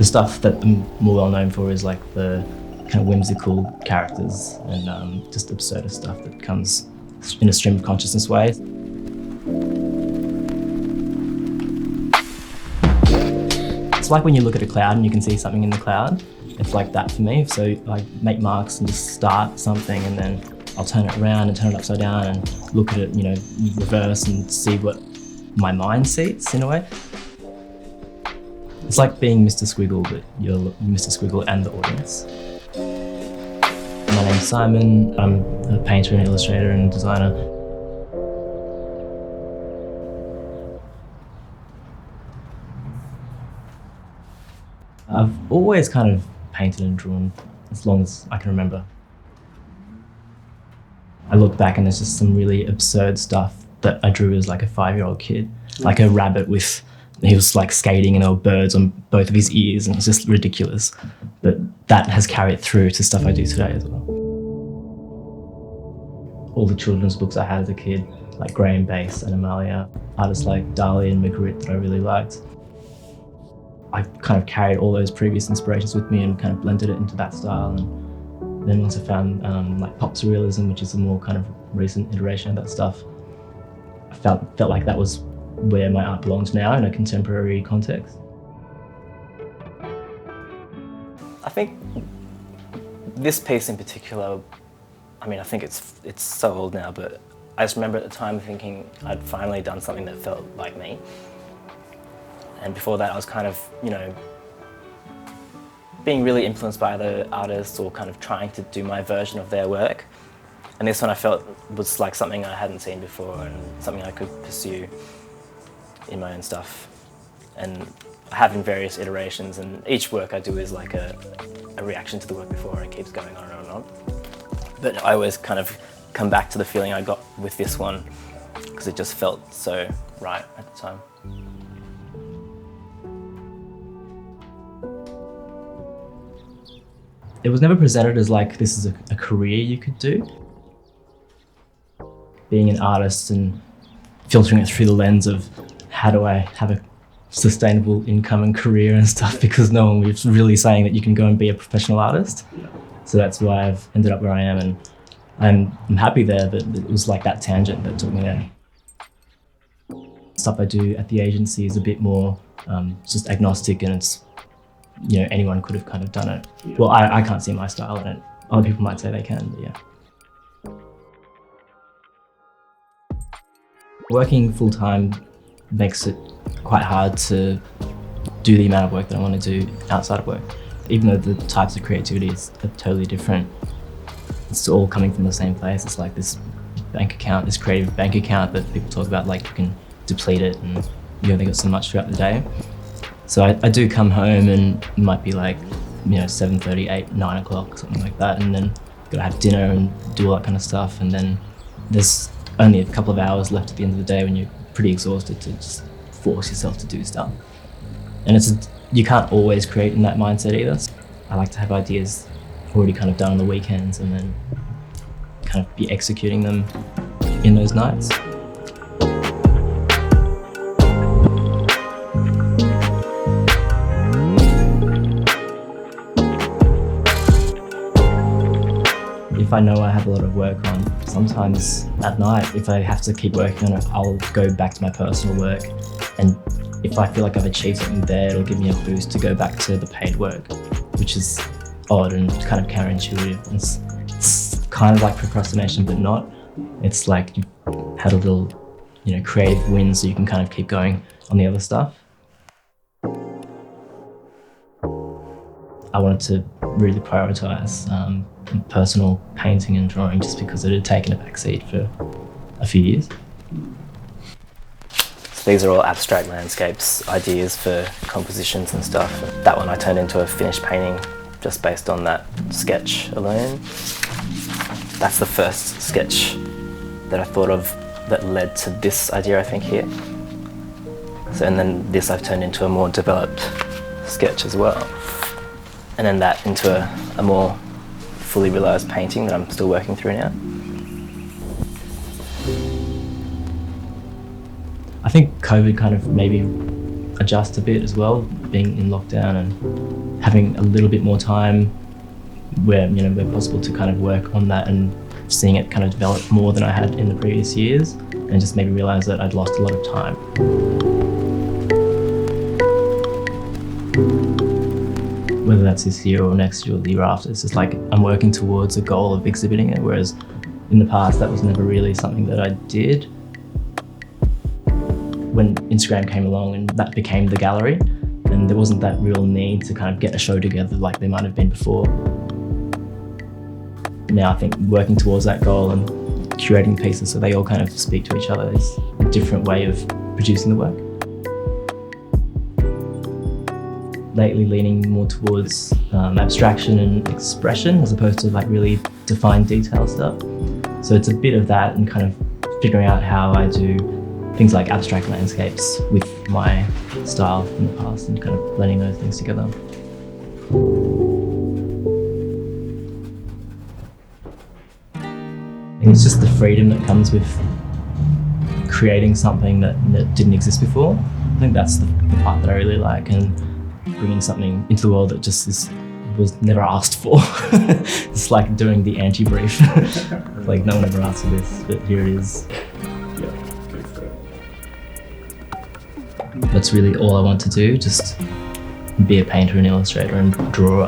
The stuff that I'm more well known for is like the kind of whimsical characters and just absurdist stuff that comes in a stream of consciousness way. It's like when you look at a cloud and you can see something in the cloud. It's like that for me. So I make marks and just start something, and then I'll turn it around and turn it upside down and look at it, you know, reverse and see what my mind sees in a way. It's like being Mr. Squiggle, but you're Mr. Squiggle and the audience. My name's Simon. I'm a painter and illustrator and designer. I've always kind of painted and drawn as long as I can remember. I look back and there's just some really absurd stuff that I drew as like a 5-year-old kid, like a rabbit with, he was like skating and there were birds on both of his ears, and it's just ridiculous. But that has carried through to stuff I do today as well. All the children's books I had as a kid, like Graham Base and Amalia, artists like Dali and Magritte that I really liked. I kind of carried all those previous inspirations with me and kind of blended it into that style. And then once I found like pop surrealism, which is a more kind of recent iteration of that stuff, I felt like that was where my art belongs now in a contemporary context. I think this piece in particular, I mean, I think it's so old now, but I just remember at the time thinking I'd finally done something that felt like me. And before that, I was kind of, you know, being really influenced by other artists or kind of trying to do my version of their work. And this one I felt was like something I hadn't seen before and something I could pursue in my own stuff. And I have in various iterations, and each work I do is like a reaction to the work before, and it keeps going on and on and on. But I always kind of come back to the feeling I got with this one because it just felt so right at the time. It was never presented as like this is a career you could do. Being an artist and filtering it through the lens of how do I have a sustainable income and career and stuff, because no one was really saying that you can go and be a professional artist. So that's why I've ended up where I am, and I'm happy there, but it was like that tangent that took me there. Stuff I do at the agency is a bit more just agnostic, and it's, you know, anyone could have kind of done it. Well, I can't see my style in it. Other people might say they can, but yeah. Working full-time makes it quite hard to do the amount of work that I want to do outside of work. Even though the types of creativity are totally different, it's all coming from the same place. It's like this bank account, this creative bank account that people talk about, like you can deplete it and you only got so much throughout the day. So I do come home and it might be like, you know, 7:30, 8, 9 o'clock, something like that, and then gotta have dinner and do all that kind of stuff, and then there's only a couple of hours left at the end of the day when you're pretty exhausted to just force yourself to do stuff. And you can't always create in that mindset either. I like to have ideas already kind of done on the weekends and then kind of be executing them in those nights. If I know I have a lot of work on, sometimes at night, if I have to keep working on it, I'll go back to my personal work. And if I feel like I've achieved something there, it'll give me a boost to go back to the paid work, which is odd and kind of counterintuitive. It's kind of like procrastination, but not. It's like you had a little, you know, creative win so you can kind of keep going on the other stuff. I wanted to really prioritize personal painting and drawing just because it had taken a backseat for a few years. So these are all abstract landscapes, ideas for compositions and stuff. That one I turned into a finished painting just based on that sketch alone. That's the first sketch that I thought of that led to this idea, I think, here. So, and then this I've turned into a more developed sketch as well. And then that into a more fully realised painting that I'm still working through now. I think COVID kind of maybe adjust a bit as well, being in lockdown and having a little bit more time where, you know, where possible to kind of work on that and seeing it kind of develop more than I had in the previous years, and just made me realise that I'd lost a lot of time. Whether that's this year or next year or the year after, it's just like I'm working towards a goal of exhibiting it, whereas in the past that was never really something that I did. When Instagram came along and that became the gallery, and there wasn't that real need to kind of get a show together like there might have been before. Now I think working towards that goal and curating pieces so they all kind of speak to each other is a different way of producing the work. Lately leaning more towards abstraction and expression as opposed to like really defined detail stuff. So it's a bit of that and kind of figuring out how I do things like abstract landscapes with my style from the past and kind of blending those things together. I think it's just the freedom that comes with creating something that didn't exist before. I think that's the part that I really like, and bringing something into the world that just was never asked for. It's like doing the anti-brief. Like no one ever asked for this, but here it is. That's really all I want to do, just be a painter and illustrator and drawer.